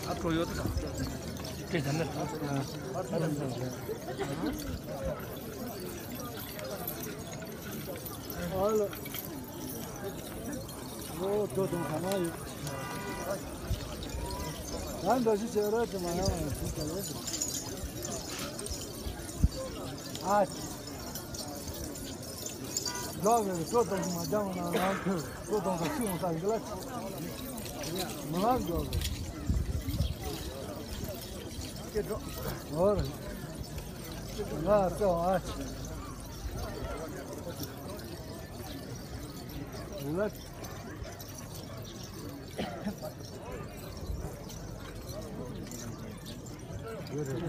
앞으로 여기다. 괜찮네. Olha, vou todo um canal. Anda de cheiro de manhã, fica lento. Ah, jovem, todo um madame na mão, todo um cachorro tá inglês. Não é jovem. Ora, lá só acho. Let Good.